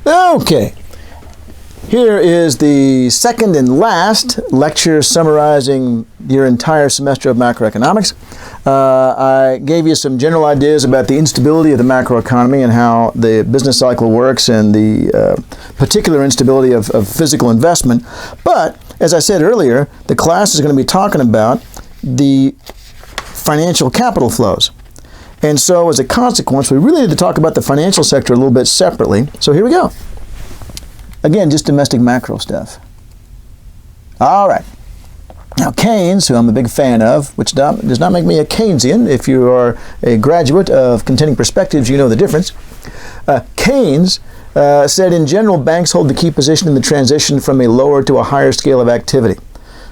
Okay, here is the second and last lecture summarizing your entire semester of macroeconomics. I gave you some general ideas about the instability of the macroeconomy and how the business cycle works and the particular instability of physical investment. But, as I said earlier, the class is going to be talking about the financial capital flows. And so, as a consequence, we really need to talk about the financial sector a little bit separately. So here we go. Again, just domestic macro stuff. All right. Now, Keynes, who I'm a big fan of, which does not make me a Keynesian. If you are a graduate of Contending Perspectives, you know the difference. Keynes said, in general, banks hold the key position in the transition from a lower to a higher scale of activity.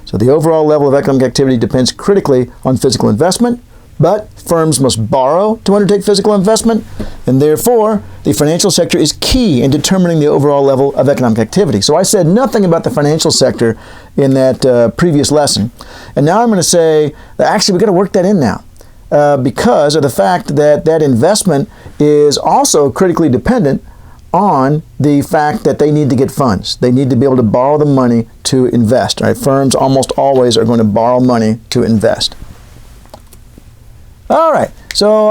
So the overall level of economic activity depends critically on physical investment, but firms must borrow to undertake physical investment, and therefore the financial sector is key in determining the overall level of economic activity. So I said nothing about the financial sector in that previous lesson, and now I'm going to say that actually we've got to work that in now because of the fact that that investment is also critically dependent on the fact that they need to get funds. They need to be able to borrow the money to invest. Right? Firms almost always are going to borrow money to invest. All right, so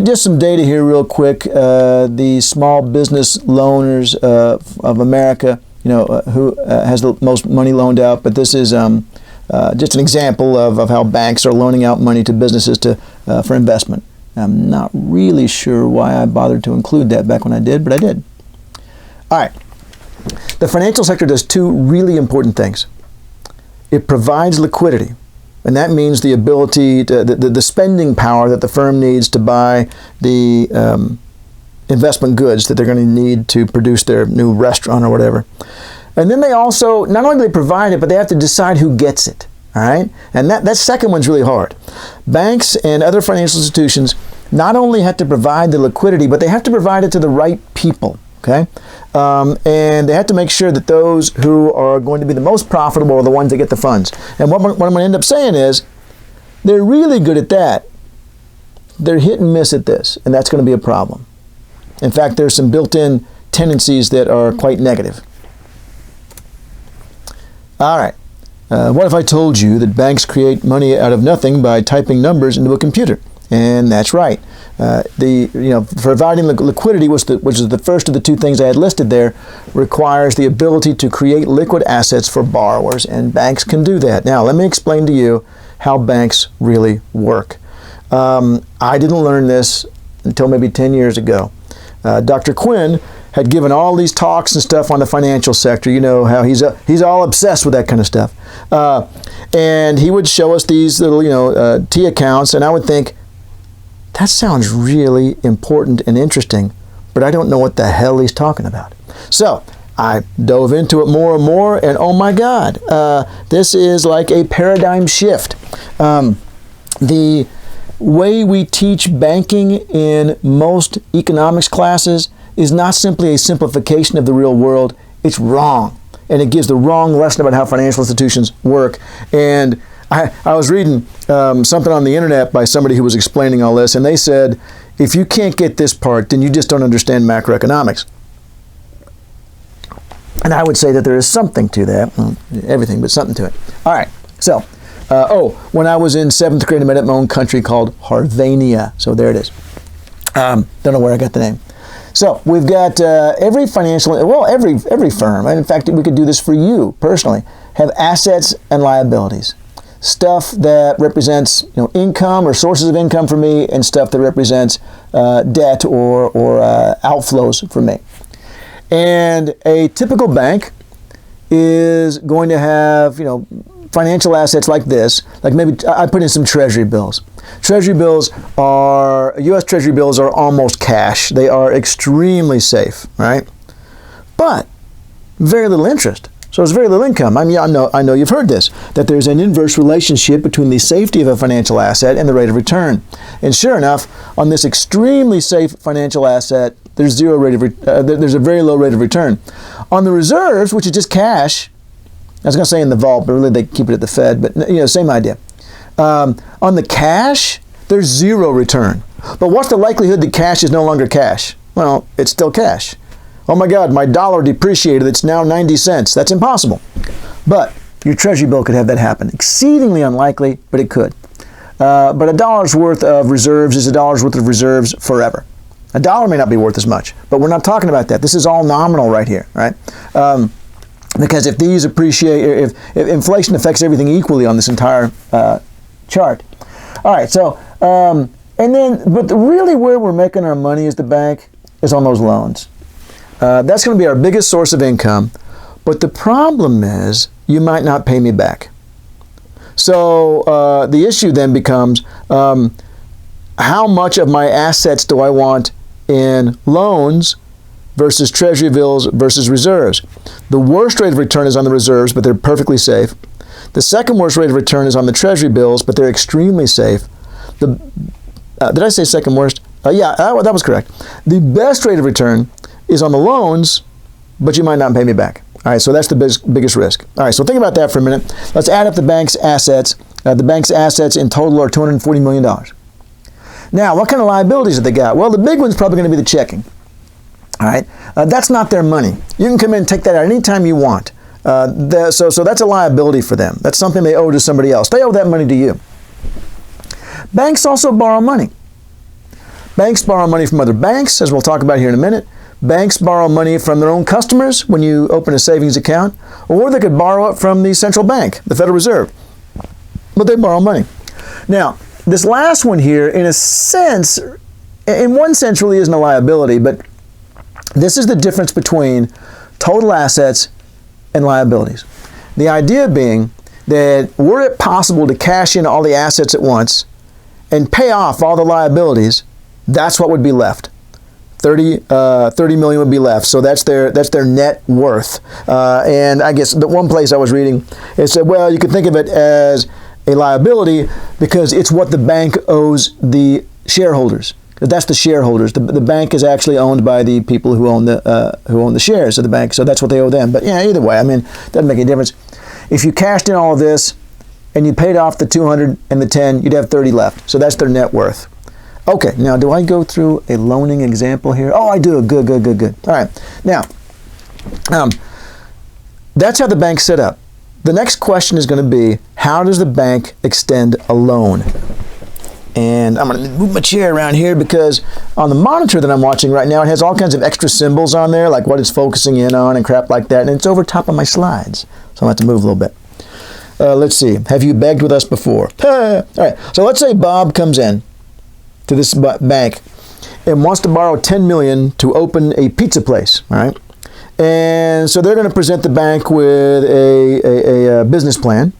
just some data here real quick. The small business loaners of America, who has the most money loaned out, but this is just an example of how banks are loaning out money to businesses for investment. I'm not really sure why I bothered to include that back when I did, but I did. All right, the financial sector does two really important things. It provides liquidity. And that means the ability, the spending power that the firm needs to buy the investment goods that they're going to need to produce their new restaurant or whatever. And then they also, not only do they provide it, but they have to decide who gets it. All right? And that second one's really hard. Banks and other financial institutions not only have to provide the liquidity, but they have to provide it to the right people. Okay? And they have to make sure that those who are going to be the most profitable are the ones that get the funds. And what I'm going to end up saying is, they're really good at that. They're hit and miss at this, and that's going to be a problem. In fact, there's some built-in tendencies that are quite negative. All right. What if I told you that banks create money out of nothing by typing numbers into a computer? And that's right. Providing liquidity, which is the first of the two things I had listed there, requires the ability to create liquid assets for borrowers, and banks can do that. Now, let me explain to you how banks really work. I didn't learn this until maybe 10 years ago. Dr. Quinn had given all these talks and stuff on the financial sector. You know how he's all obsessed with that kind of stuff. And he would show us these little, T accounts, and I would think, that sounds really important and interesting, but I don't know what the hell he's talking about. So I dove into it more and more, and oh my God, this is like a paradigm shift. The way we teach banking in most economics classes is not simply a simplification of the real world. It's wrong, and it gives the wrong lesson about how financial institutions work. And I was reading something on the internet by somebody who was explaining all this, and they said, if you can't get this part, then you just don't understand macroeconomics. And I would say that there is something to that. Well, everything, but something to it. All right, so, when I was in 7th grade, I met at my own country called Harvania. So there it is. Don't know where I got the name. So we've got every firm, and in fact, we could do this for you personally, have assets and liabilities. Stuff that represents income or sources of income for me, and stuff that represents debt or outflows for me. And a typical bank is going to have financial assets like this. Like maybe I put in some treasury bills. U.S. Treasury bills are almost cash. They are extremely safe, right? But very little interest. So there's very little income. I mean, I know you've heard this, that there's an inverse relationship between the safety of a financial asset and the rate of return. And sure enough, on this extremely safe financial asset, there's a very low rate of return. On the reserves, which is just cash, I was going to say in the vault, but really they keep it at the Fed, but same idea. On the cash, there's zero return. But what's the likelihood that cash is no longer cash? Well, it's still cash. oh my God, my dollar depreciated, it's now 90 cents. That's impossible. But your treasury bill could have that happen. Exceedingly unlikely, but it could. But a dollar's worth of reserves is a dollar's worth of reserves forever. A dollar may not be worth as much, but we're not talking about that. This is all nominal right here, right? Because if these appreciate, if inflation affects everything equally on this entire chart. All right, so, but really where we're making our money as the bank is on those loans. That's going to be our biggest source of income, but the problem is you might not pay me back. So the issue then becomes, how much of my assets do I want in loans versus treasury bills versus reserves? The worst rate of return is on the reserves, but they're perfectly safe. The second worst rate of return is on the treasury bills, but they're extremely safe. Did I say second worst? Yeah, that was correct. The best rate of return is on the loans, but you might not pay me back. All right, so that's the biggest risk. All right, so think about that for a minute. Let's add up the bank's assets. The bank's assets in total are $240 million. Now, what kind of liabilities have they got? Well, the big one's probably going to be the checking. All right, that's not their money. You can come in and take that out anytime you want. So that's a liability for them. That's something they owe to somebody else. They owe that money to you. Banks also borrow money. Banks borrow money from other banks, as we'll talk about here in a minute. Banks borrow money from their own customers when you open a savings account, or they could borrow it from the central bank, the Federal Reserve. But they borrow money. Now, this last one here, in a sense, in one sense really isn't a liability, but this is the difference between total assets and liabilities. The idea being that were it possible to cash in all the assets at once and pay off all the liabilities, that's what would be left. 30 million would be left. So that's their net worth. And I guess the one place I was reading, it said, well, you could think of it as a liability because it's what the bank owes the shareholders. That's the shareholders. The bank is actually owned by the people who own the shares of the bank. So that's what they owe them. But yeah, either way, I mean, it doesn't make any difference. If you cashed in all of this and you paid off the 200 and the 10, you'd have 30 left. So that's their net worth. Okay, now do I go through a loaning example here? Oh, I do. Good. All right. Now, that's how the bank's set up. The next question is going to be, how does the bank extend a loan? And I'm going to move my chair around here because on the monitor that I'm watching right now, it has all kinds of extra symbols on there, like what it's focusing in on and crap like that, and it's over top of my slides. So I'm going to have to move a little bit. Let's see. Have you begged with us before? All right. So let's say Bob comes in to this bank and wants to borrow $10 million to open a pizza place, all right? And so they're going to present the bank with a business plan,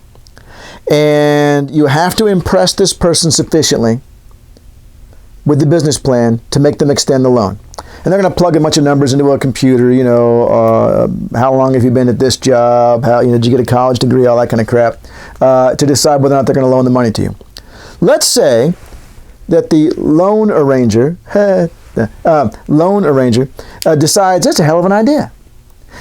and you have to impress this person sufficiently with the business plan to make them extend the loan. And they're going to plug a bunch of numbers into a computer, how long have you been at this job, did you get a college degree, all that kind of crap, to decide whether or not they're going to loan the money to you. Let's say that the loan arranger decides that's a hell of an idea.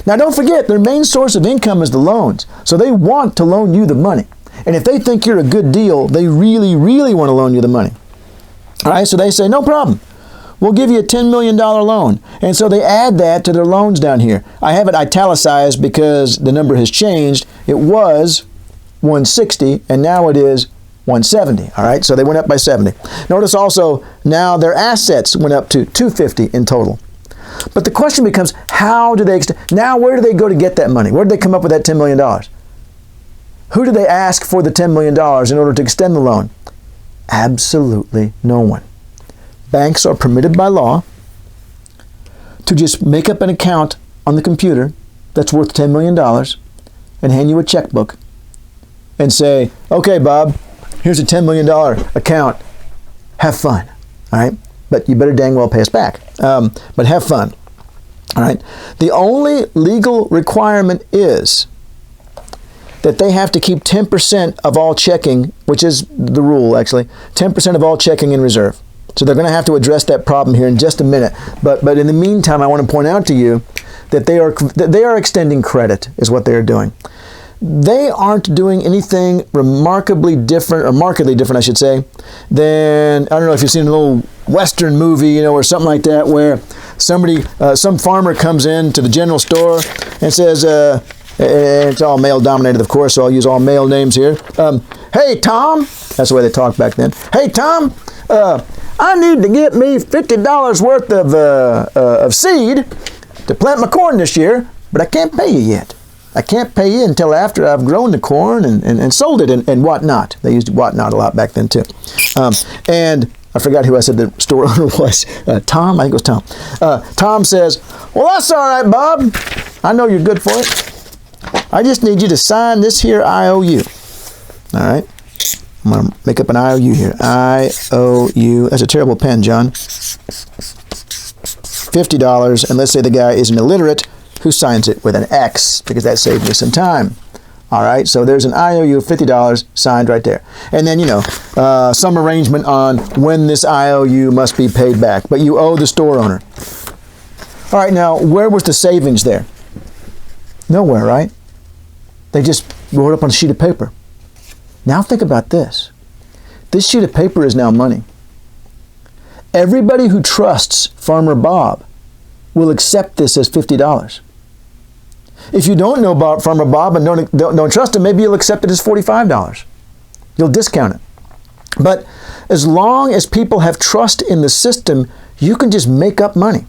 Now don't forget, their main source of income is the loans. So they want to loan you the money. And if they think you're a good deal, they really, really want to loan you the money. All right, so they say, no problem. We'll give you a $10 million loan. And so they add that to their loans down here. I have it italicized because the number has changed. It was 160 and now it is 170, all right? So they went up by 70. Notice also now their assets went up to 250 in total. But the question becomes, how do they extend? Now where do they go to get that money? Where did they come up with that $10 million? Who do they ask for the $10 million in order to extend the loan? Absolutely no one. Banks are permitted by law to just make up an account on the computer that's worth $10 million and hand you a checkbook and say, okay, Bob, here's a $10 million account. Have fun, all right? But you better dang well pay us back. But have fun, all right? The only legal requirement is that they have to keep 10% of all checking, which is the rule actually, 10% of all checking in reserve. So they're going to have to address that problem here in just a minute. But in the meantime, I want to point out to you that they are extending credit is what they are doing. They aren't doing anything remarkably different, or markedly different, I should say, than, I don't know if you've seen a little Western movie, or something like that, where some farmer comes in to the general store and says, it's all male dominated, of course, so I'll use all male names here. Hey, Tom, that's the way they talked back then. Hey, Tom, I need to get me $50 worth of seed to plant my corn this year, but I can't pay you yet. I can't pay you until after I've grown the corn and sold it and whatnot. They used whatnot a lot back then too. And I forgot who I said the store owner was. Tom? I think it was Tom. Tom says, well, that's all right, Bob. I know you're good for it. I just need you to sign this here IOU. All right? I'm going to make up an IOU here. IOU. That's a terrible pen, John. $50. And let's say the guy is an illiterate who signs it with an X, because that saved me some time. All right, so there's an IOU of $50 signed right there. And then, some arrangement on when this IOU must be paid back. But you owe the store owner. All right, now, where was the savings there? Nowhere, right? They just wrote it up on a sheet of paper. Now think about this. This sheet of paper is now money. Everybody who trusts Farmer Bob will accept this as $50. If you don't know Farmer Bob and don't trust him, maybe you'll accept it as $45. You'll discount it. But as long as people have trust in the system, you can just make up money.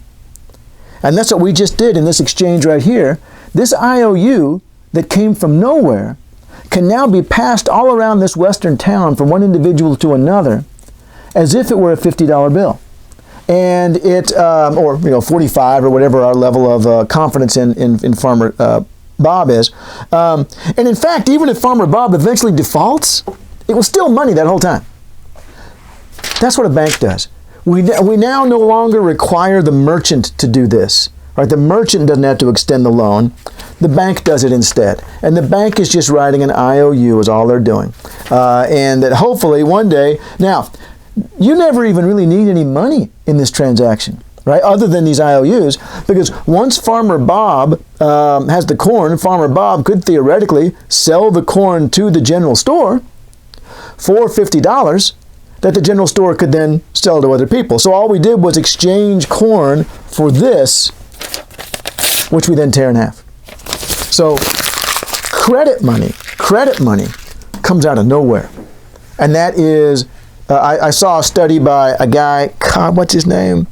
And that's what we just did in this exchange right here. This IOU that came from nowhere can now be passed all around this western town from one individual to another as if it were a $50 bill. And it, or 45 or whatever our level of confidence in Farmer Bob is. And in fact, even if Farmer Bob eventually defaults, it was still money that whole time. That's what a bank does. We now no longer require the merchant to do this. Right? The merchant doesn't have to extend the loan. The bank does it instead. And the bank is just writing an IOU is all they're doing. And that hopefully one day, now, you never even really need any money in this transaction, right? Other than these IOUs, because once Farmer Bob has the corn, Farmer Bob could theoretically sell the corn to the general store for $50 that the general store could then sell to other people. So all we did was exchange corn for this, which we then tear in half. So credit money comes out of nowhere. And that is, I saw a study by a guy, God, what's his name?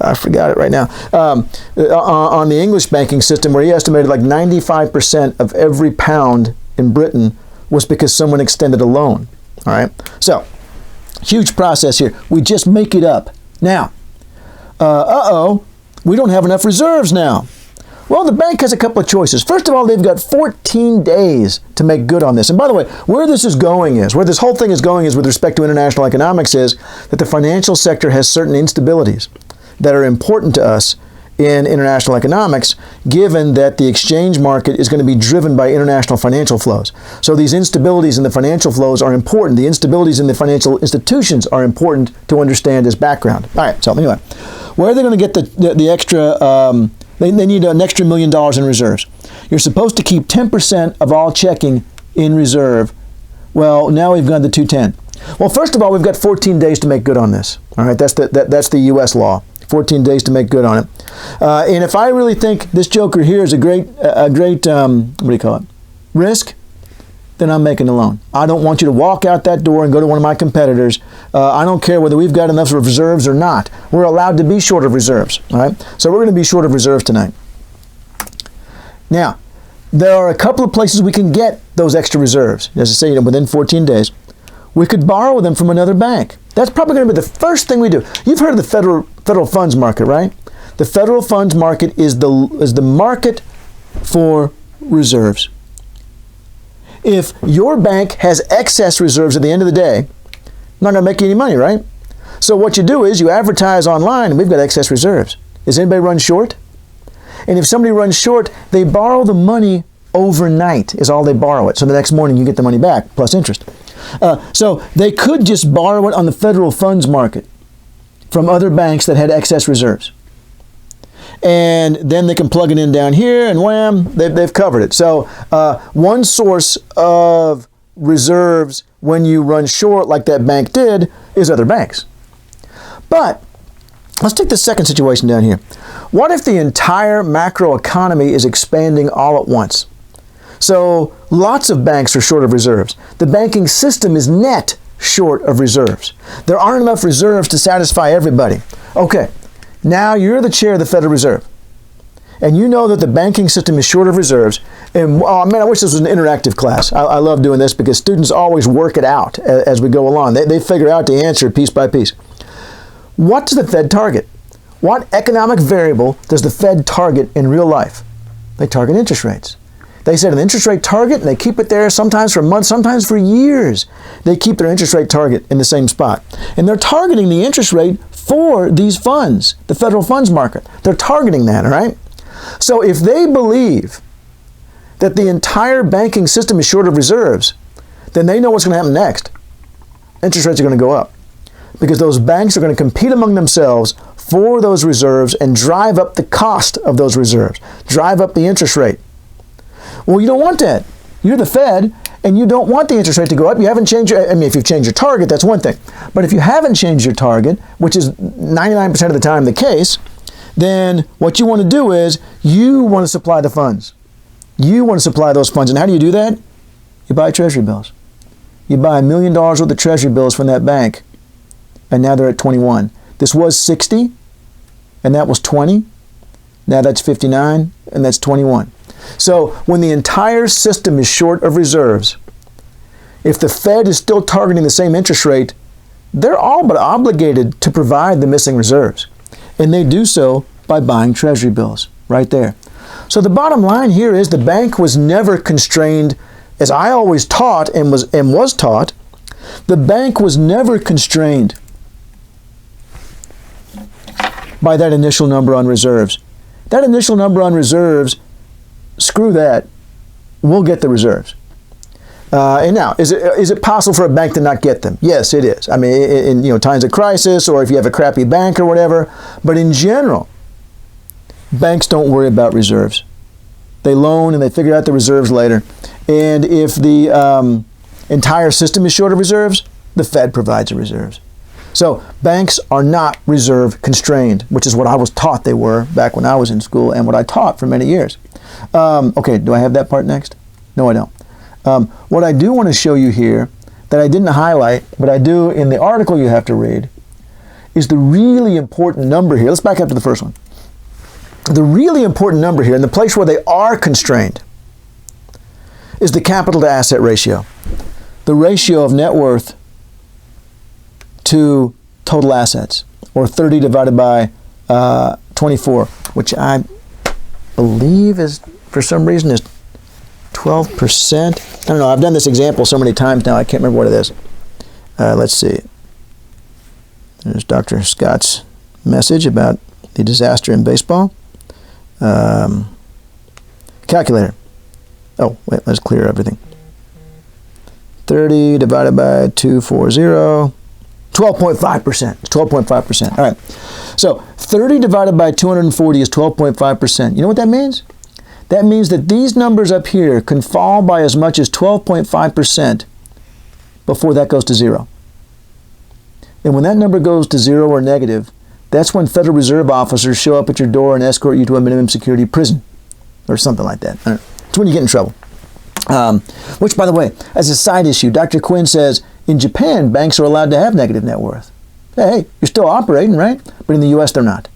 I forgot it right now, on the English banking system, where he estimated like 95% of every pound in Britain was because someone extended a loan. All right? So, huge process here. We just make it up. Now, we don't have enough reserves now. Well, the bank has a couple of choices. First of all, they've got 14 days to make good on this. And by the way, where this whole thing is going is with respect to international economics is that the financial sector has certain instabilities that are important to us in international economics, given that the exchange market is going to be driven by international financial flows. So these instabilities in the financial flows are important. The instabilities in the financial institutions are important to understand as background. All right, so anyway, where are they going to get the extra... They need an extra $1 million in reserves. You're supposed to keep 10% of all checking in reserve. Well, now we've gone to 210. Well, first of all, we've got 14 days to make good on this. All right, that's the U.S. law. 14 days to make good on it. And if I really think this joker here is a great risk, then I'm making a loan. I don't want you to walk out that door and go to one of my competitors. I don't care whether we've got enough reserves or not. We're allowed to be short of reserves. All right? So we're going to be short of reserves tonight. Now, there are a couple of places we can get those extra reserves. As I say, within 14 days. We could borrow them from another bank. That's probably going to be the first thing we do. You've heard of the federal funds market, right? The federal funds market is the market for reserves. If your bank has excess reserves at the end of the day, not going to make you any money, right? So what you do is you advertise online, and we've got excess reserves. Does anybody run short? And if somebody runs short, they borrow the money overnight is all they borrow it. So the next morning you get the money back plus interest. So they could just borrow it on the federal funds market from other banks that had excess reserves. And then they can plug it in down here, and wham, they've covered it. So one source of reserves when you run short like that bank did is other banks. But Let's take the second situation down here. What if the entire macroeconomy is expanding all at once? So lots of banks are short of reserves. The banking system is net short of reserves. There aren't enough reserves to satisfy everybody. Okay, now you're the chair of the Federal Reserve, and you know that the banking system is short of reserves. And oh man, I wish this was an interactive class. I love doing this because students always work it out as we go along. They figure out the answer piece by piece. What does the Fed target? What economic variable does the Fed target in real life? They target interest rates. They set an interest rate target and they keep it there sometimes for months, sometimes for years. They keep their interest rate target in the same spot. And they're targeting the interest rate for these funds, the federal funds market. They're targeting that, all right? So if they believe that the entire banking system is short of reserves, then they know what's going to happen next. Interest rates are going to go up, because those banks are going to compete among themselves for those reserves and drive up the cost of those reserves, drive up the interest rate. Well, you don't want that. You're the Fed, and you don't want the interest rate to go up. You haven't changed your, I mean, if you've changed your target, that's one thing. But if you haven't changed your target, which is 99% of the time the case, then what you want to do is you want to supply the funds. You want to supply those funds. And how do you do that? You buy Treasury bills. You buy $1 million worth of Treasury bills from that bank, and now they're at 21. This was 60, and that was 20. Now that's 59, and that's 21. So when the entire system is short of reserves, if the Fed is still targeting the same interest rate, they're all but obligated to provide the missing reserves. And they do so by buying Treasury bills right there. So the bottom line here is the bank was never constrained, as I always taught and was taught, the bank was never constrained by that initial number on reserves. That initial number on reserves, screw that, we'll get the reserves. And now, is it possible for a bank to not get them? Yes, it is. I mean, in times of crisis, or if you have a crappy bank or whatever. But in general, banks don't worry about reserves. They loan and they figure out the reserves later. And if the entire system is short of reserves, the Fed provides the reserves. So banks are not reserve constrained, which is what I was taught they were back when I was in school and what I taught for many years. Okay, do I have that part next? No, I don't. What I do want to show you here that I didn't highlight, but I do in the article you have to read, is the really important number here. Let's back up to the first one. The really important number here, and the place where they are constrained, is the capital to asset ratio. The ratio of net worth to total assets, or 30 divided by 24, which I believe is, for some reason, is 12%. I don't know, I've done this example so many times now, I can't remember what it is. Let's see. There's Dr. Scott's message about the disaster in baseball. Calculator. Oh, wait, let's clear everything. 30 divided by 240. 12.5%. It's 12.5%. All right. So 30 divided by 240 is 12.5%. You know what that means? That means that these numbers up here can fall by as much as 12.5% before that goes to zero. And when that number goes to zero or negative, that's when Federal Reserve officers show up at your door and escort you to a minimum security prison or something like that. It's when you get in trouble. Which, by the way, as a side issue, Dr. Quinn says in Japan, banks are allowed to have negative net worth. Hey, you're still operating, right? But in the U.S., they're not.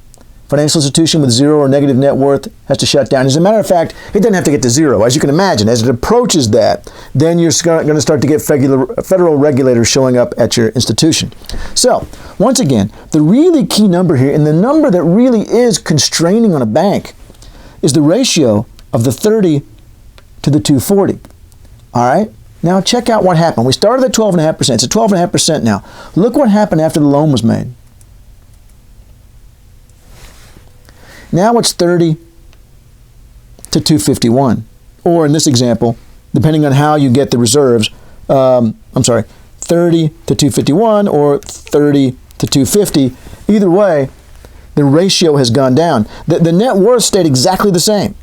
Financial institution with zero or negative net worth has to shut down. As a matter of fact, it doesn't have to get to zero. As you can imagine, as it approaches that, then you're going to start to get federal regulators showing up at your institution. So, once again, the really key number here, and the number that really is constraining on a bank, is the ratio of the 30 to the 240. All right? Now check out what happened. We started at 12.5%. It's at 12.5% now. Look what happened after the loan was made. Now it's 30 to 251. Or in this example, depending on how you get the reserves, 30 to 251 or 30 to 250. Either way, the ratio has gone down. The net worth stayed exactly the same.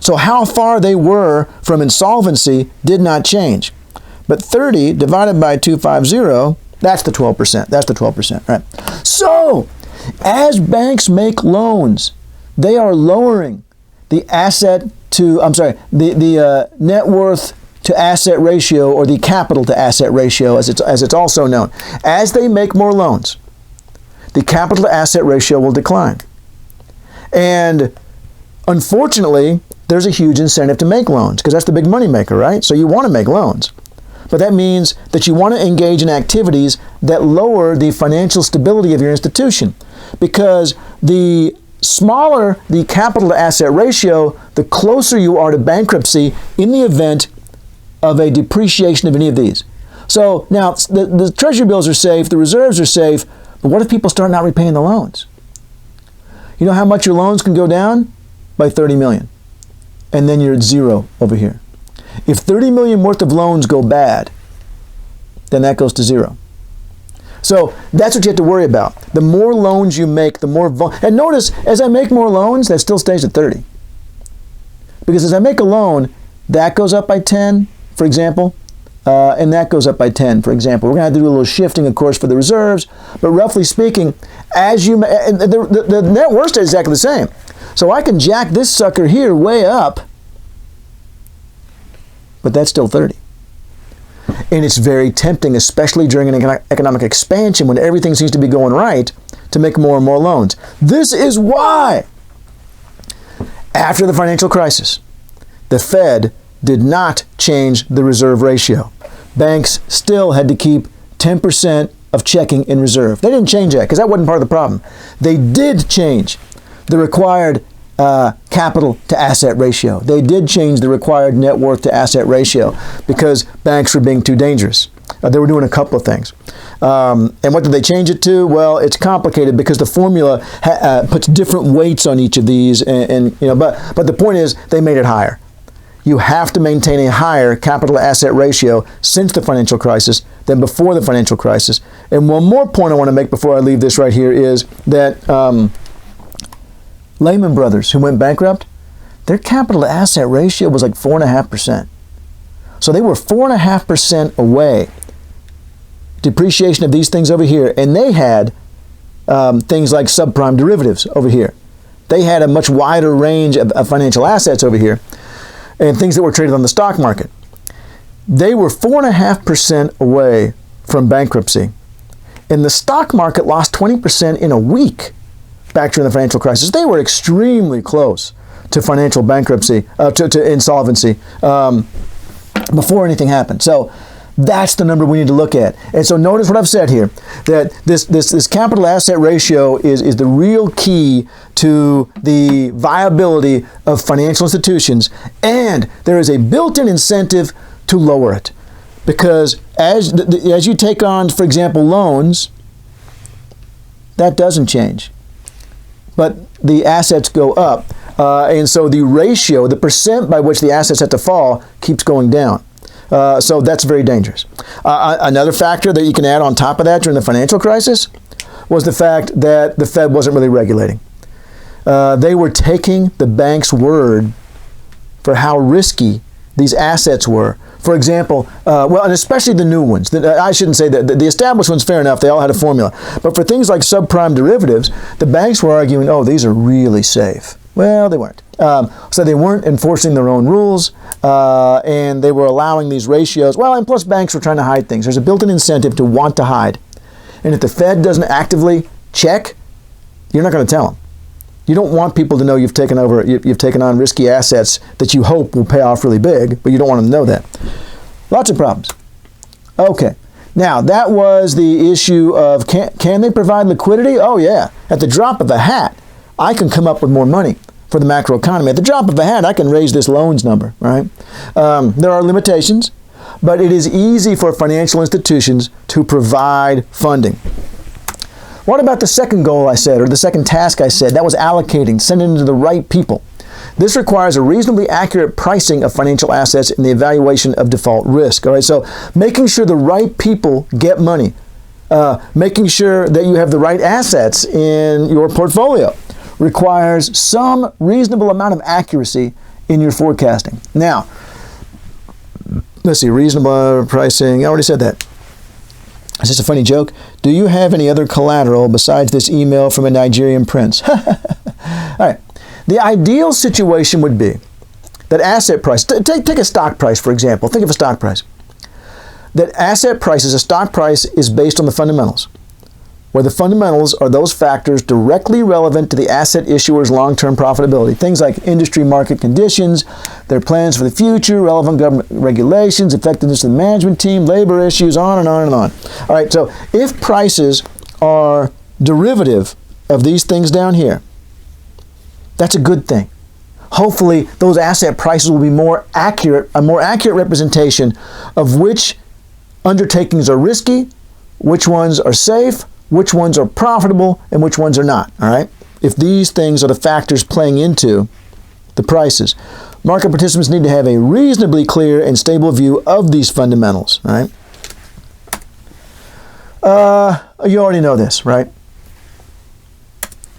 So how far they were from insolvency did not change. But 30 divided by 250, that's the 12%. That's the 12%, right? So As banks make loans, they are lowering the net worth to asset ratio, or the capital to asset ratio, as it's also known. As they make more loans, the capital to asset ratio will decline. And unfortunately, there's a huge incentive to make loans, because that's the big money maker, right? So you want to make loans. But that means that you want to engage in activities that lower the financial stability of your institution, because the smaller the capital to asset ratio, the closer you are to bankruptcy in the event of a depreciation of any of these. So now the treasury bills are safe, the reserves are safe, but what if people start not repaying the loans? You know how much your loans can go down? By 30 million. And then you're at zero over here. If 30 million worth of loans go bad, then that goes to zero. So that's what you have to worry about. The more loans you make, the more and notice, as I make more loans, that still stays at 30. Because as I make a loan, that goes up by 10, for example, and that goes up by 10, for example. We're going to have to do a little shifting, of course, for the reserves, but roughly speaking, as you the net worth stays exactly the same. So I can jack this sucker here way up, but that's still 30. And it's very tempting, especially during an economic expansion when everything seems to be going right, to make more and more loans. This is why, after the financial crisis, the Fed did not change the reserve ratio. Banks still had to keep 10% of checking in reserve. They didn't change that because that wasn't part of the problem. They did change the required capital to asset ratio. They did change the required net worth to asset ratio because banks were being too dangerous. They were doing a couple of things. And what did they change it to? Well, it's complicated because the formula puts different weights on each of these, but the point is they made it higher. You have to maintain a higher capital to asset ratio since the financial crisis than before the financial crisis. And one more point I want to make before I leave this right here is that Lehman Brothers, who went bankrupt, their capital to asset ratio was like 4.5%. So they were 4.5% away. Depreciation of these things over here. And they had things like subprime derivatives over here. They had a much wider range of financial assets over here and things that were traded on the stock market. They were 4.5% away from bankruptcy. And the stock market lost 20% in a week back during the financial crisis. They were extremely close to financial bankruptcy, to insolvency, before anything happened. So that's the number we need to look at. And so notice what I've said here, that this capital asset ratio is the real key to the viability of financial institutions, and there is a built-in incentive to lower it. Because as you take on, for example, loans, that doesn't change. But the assets go up. And so the ratio, the percent by which the assets have to fall, keeps going down. So that's very dangerous. Another factor that you can add on top of that during the financial crisis was the fact that the Fed wasn't really regulating. They were taking the bank's word for how risky these assets were. For example, and especially the new ones. I shouldn't say that. The established ones, fair enough, they all had a formula. But for things like subprime derivatives, the banks were arguing, oh, these are really safe. Well, they weren't. So they weren't enforcing their own rules, and they were allowing these ratios. Well, and plus banks were trying to hide things. There's a built-in incentive to want to hide. And if the Fed doesn't actively check, you're not going to tell them. You don't want people to know you've taken on risky assets that you hope will pay off really big, but you don't want them to know that. Lots of problems. Okay. Now, that was the issue of can they provide liquidity? Oh, yeah. At the drop of a hat, I can come up with more money for the macroeconomy. At the drop of a hat, I can raise this loans number, right? There are limitations, but it is easy for financial institutions to provide funding. What about the second goal I said, or the second task I said? That was allocating, sending it to the right people. This requires a reasonably accurate pricing of financial assets in the evaluation of default risk. All right, so making sure the right people get money, making sure that you have the right assets in your portfolio requires some reasonable amount of accuracy in your forecasting. Now, let's see, reasonable pricing, I already said that. Is this a funny joke? Do you have any other collateral besides this email from a Nigerian prince? All right. The ideal situation would be that asset price, take a stock price, for example. Think of a stock price. That asset prices, a stock price is based on the fundamentals, where the fundamentals are those factors directly relevant to the asset issuer's long-term profitability. Things like industry market conditions, their plans for the future, relevant government regulations, effectiveness of the management team, labor issues, on and on and on. All right, so if prices are derivative of these things down here, that's a good thing. Hopefully, those asset prices will be a more accurate representation of which undertakings are risky, which ones are safe, which ones are profitable, and which ones are not, all right? If these things are the factors playing into the prices. Market participants need to have a reasonably clear and stable view of these fundamentals, all right? You already know this, right?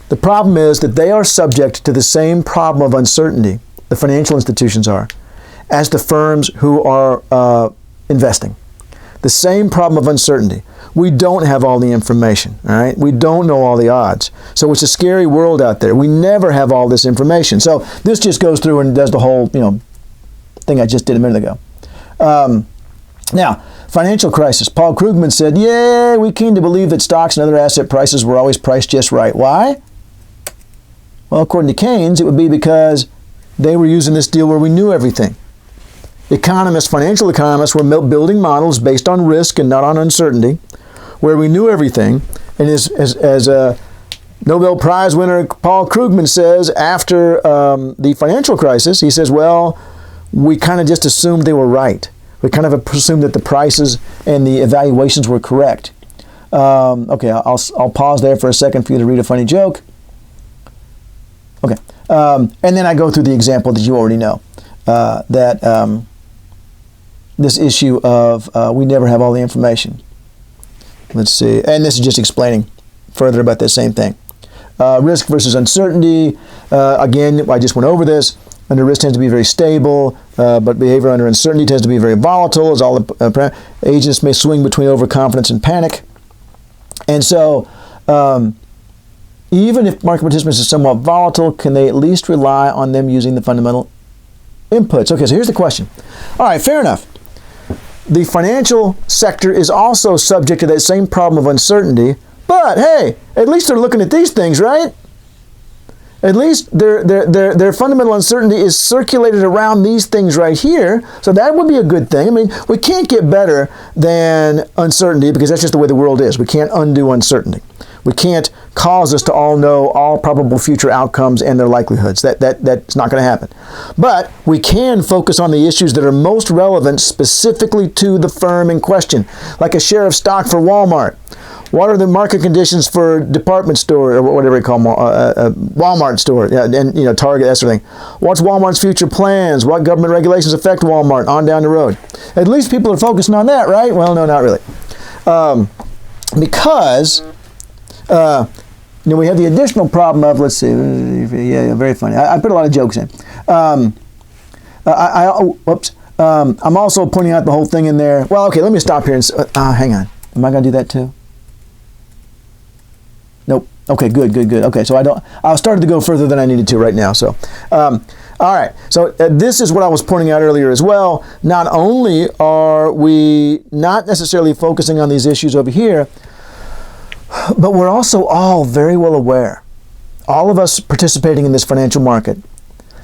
The problem is that they are subject to the same problem of uncertainty, the financial institutions are, as the firms who are investing. The same problem of uncertainty. We don't have all the information, all right? We don't know all the odds. So it's a scary world out there. We never have all this information. So this just goes through and does the whole, thing I just did a minute ago. Now, financial crisis. Paul Krugman said, yeah, we came to believe that stocks and other asset prices were always priced just right. Why? Well, according to Keynes, it would be because they were using this deal where we knew everything. Financial economists were building models based on risk and not on uncertainty, where we knew everything. And as Nobel Prize winner Paul Krugman says, after the financial crisis, he says, well, we kind of just assumed they were right. We kind of assumed that the prices and the evaluations were correct. Okay, I'll pause there for a second for you to read a funny joke. Okay, and then I go through the example that you already know, that this issue of we never have all the information. Let's see, and this is just explaining further about this same thing. Risk versus uncertainty. Again, I just went over this. Under risk tends to be very stable, but behavior under uncertainty tends to be very volatile. As all the agents may swing between overconfidence and panic. And so, even if market participants are somewhat volatile, can they at least rely on them using the fundamental inputs? Okay, so here's the question. All right, fair enough. The financial sector is also subject to that same problem of uncertainty, but hey, at least they're looking at these things, right? At least their fundamental uncertainty is circulated around these things right here, so that would be a good thing. I mean, we can't get better than uncertainty because that's just the way the world is. We can't undo uncertainty. We can't cause us to all know all probable future outcomes and their likelihoods. That's not going to happen. But we can focus on the issues that are most relevant specifically to the firm in question, like a share of stock for Walmart. What are the market conditions for department store or whatever you call them, Walmart store, and Target, that sort of thing. What's Walmart's future plans? What government regulations affect Walmart on down the road? At least people are focusing on that, right? Well, no, not really, because we have the additional problem of, let's see, yeah, very funny. I put a lot of jokes in. I'm also pointing out the whole thing in there. Well, okay, let me stop here and hang on. Am I going to do that too? Nope. Okay, good. Okay, so I started to go further than I needed to right now. So, all right. So this is what I was pointing out earlier as well. Not only are we not necessarily focusing on these issues over here, but we're also all very well aware, all of us participating in this financial market,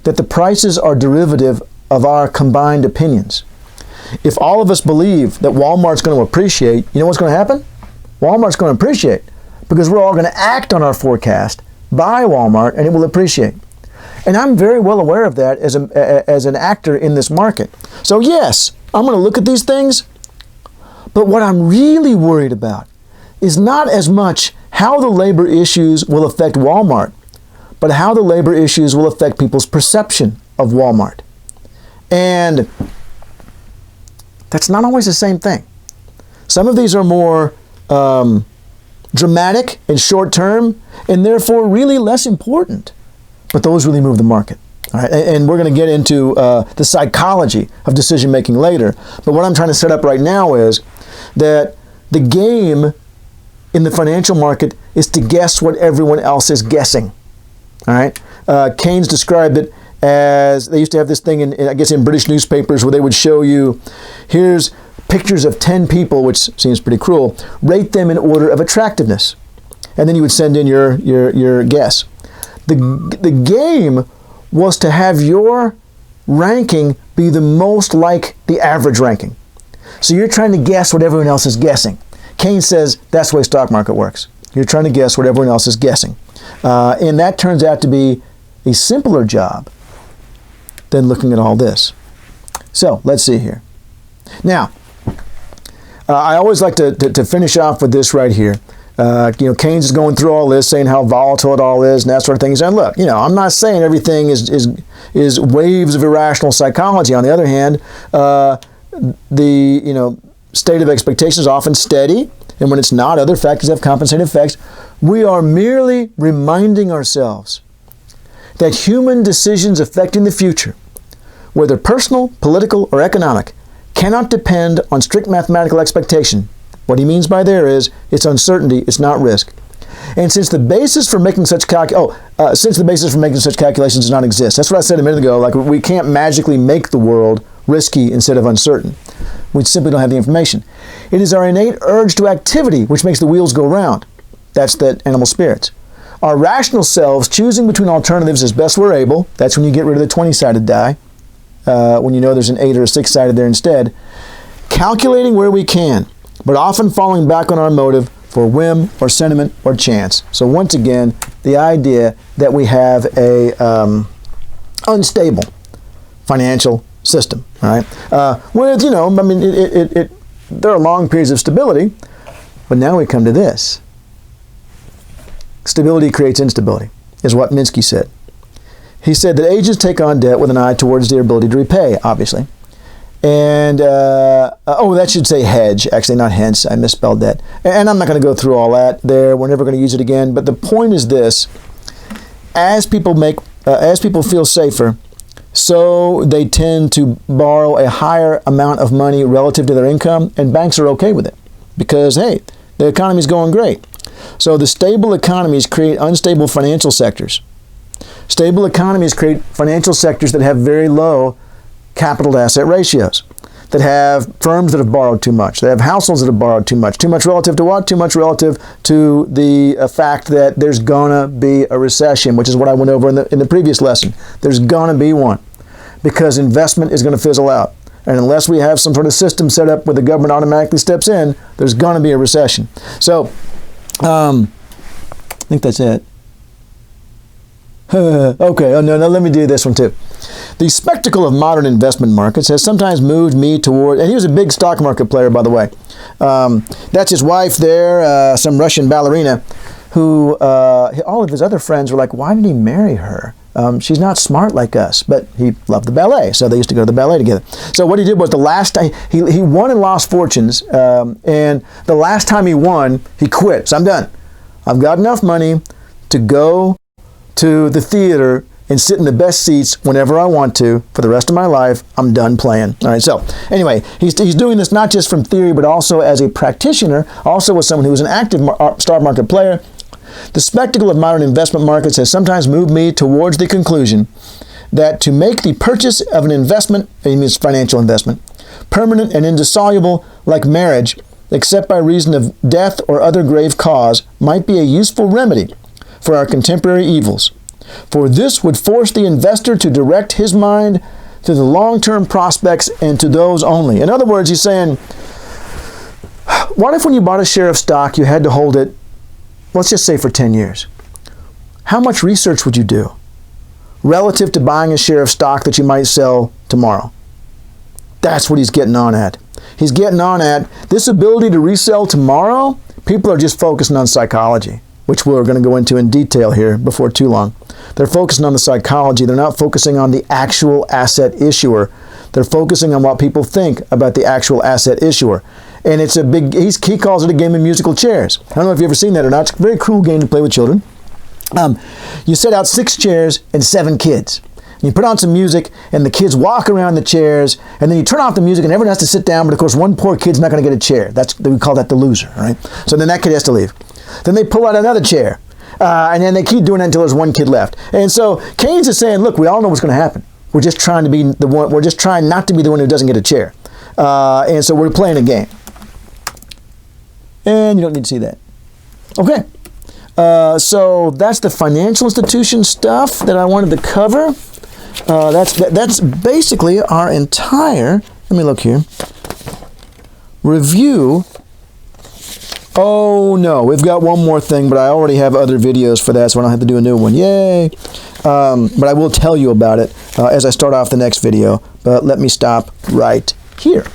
that the prices are derivative of our combined opinions. If all of us believe that Walmart's going to appreciate, you know what's going to happen? Walmart's going to appreciate, because we're all going to act on our forecast, buy Walmart, and it will appreciate. And I'm very well aware of that as an actor in this market. So yes, I'm going to look at these things, but what I'm really worried about is not as much how the labor issues will affect Walmart, but how the labor issues will affect people's perception of Walmart. And that's not always the same thing. Some of these are more dramatic and short term, and therefore really less important. But those really move the market. All right? And we're going to get into the psychology of decision making later. But what I'm trying to set up right now is that The game in the financial market is to guess what everyone else is guessing. All right. Keynes described it as, they used to have this thing I guess in British newspapers where they would show you, here's pictures of 10 people, which seems pretty cruel, rate them in order of attractiveness. And then you would send in your guess. The game was to have your ranking be the most like the average ranking. So you're trying to guess what everyone else is guessing. Keynes says that's the way stock market works. You're trying to guess what everyone else is guessing. And that turns out to be a simpler job than looking at all this. So let's see here. Now, I always like to finish off with this right here. Keynes is going through all this, saying how volatile it all is and that sort of thing. He's saying, look, I'm not saying everything is waves of irrational psychology. On the other hand, the state of expectation is often steady, and when it's not, other factors have compensating effects. We are merely reminding ourselves that human decisions affecting the future, whether personal, political, or economic, cannot depend on strict mathematical expectation. What he means by there is it's uncertainty, it's not risk. And since the basis for making such calculations does not exist, that's what I said a minute ago. Like, we can't magically make the world risky instead of uncertain. We simply don't have the information. It is our innate urge to activity which makes the wheels go round. That's the animal spirits. Our rational selves choosing between alternatives as best we're able. That's when you get rid of the 20-sided die. When you know there's an 8 or a 6-sided there instead. Calculating where we can, but often falling back on our motive for whim or sentiment or chance. So once again, the idea that we have a unstable financial system, all right? There are long periods of stability, but now we come to this. Stability creates instability, is what Minsky said. He said that ages take on debt with an eye towards their ability to repay, obviously. And, that should say hedge, actually, not hence. I misspelled that. And I'm not going to go through all that there. We're never going to use it again. But the point is this. As people feel safer, so they tend to borrow a higher amount of money relative to their income, and banks are okay with it. Because, hey, the economy's going great. So the stable economies create unstable financial sectors. Stable economies create financial sectors that have very low capital to asset ratios, that have firms that have borrowed too much, that have households that have borrowed too much. Too much relative to what? Too much relative to the fact that there's gonna be a recession, which is what I went over in the previous lesson. There's gonna be one, because investment is gonna fizzle out. And unless we have some sort of system set up where the government automatically steps in, there's gonna be a recession. So, I think that's it. Okay, no, let me do this one too. The spectacle of modern investment markets has sometimes moved me toward, and he was a big stock market player, by the way. That's his wife there, some Russian ballerina, who all of his other friends were like, why did he marry her? She's not smart like us, but he loved the ballet, so they used to go to the ballet together. So what he did was the last time, he won and lost fortunes, and the last time he won, he quit. So I'm done. I've got enough money to go to the theater and sit in the best seats whenever I want to for the rest of my life. I'm done playing. All right, so anyway, he's doing this not just from theory, but also as a practitioner, also as someone who is an active stock market player. The spectacle of modern investment markets has sometimes moved me towards the conclusion that to make the purchase of an investment, it means financial investment, permanent and indissoluble like marriage, except by reason of death or other grave cause, might be a useful remedy for our contemporary evils. For this would force the investor to direct his mind to the long-term prospects and to those only. In other words, he's saying, what if when you bought a share of stock, you had to hold it, let's just say for 10 years? How much research would you do relative to buying a share of stock that you might sell tomorrow? That's what he's getting on at. He's getting on at this ability to resell tomorrow. People are just focusing on psychology, which we're going to go into in detail here before too long. They're focusing on the psychology. They're not focusing on the actual asset issuer. They're focusing on what people think about the actual asset issuer. And it's a big, he calls it a game of musical chairs. I don't know if you've ever seen that or not. It's a very cool game to play with children. You set out 6 chairs and 7 kids. And you put on some music, and the kids walk around the chairs, and then you turn off the music, and everyone has to sit down, but of course one poor kid's not going to get a chair. We call that the loser, right? So then that kid has to leave. Then they pull out another chair, and then they keep doing it until there's one kid left. And so Keynes is saying, look, we all know what's going to happen. We're just trying to be the one. We're just trying not to be the one who doesn't get a chair. And so we're playing a game. And you don't need to see that. Okay. So that's the financial institution stuff that I wanted to cover. That's basically our entire, let me look here, review. Oh no, we've got one more thing, but I already have other videos for that, so I don't have to do a new one. Yay! But I will tell you about it as I start off the next video. But let me stop right here.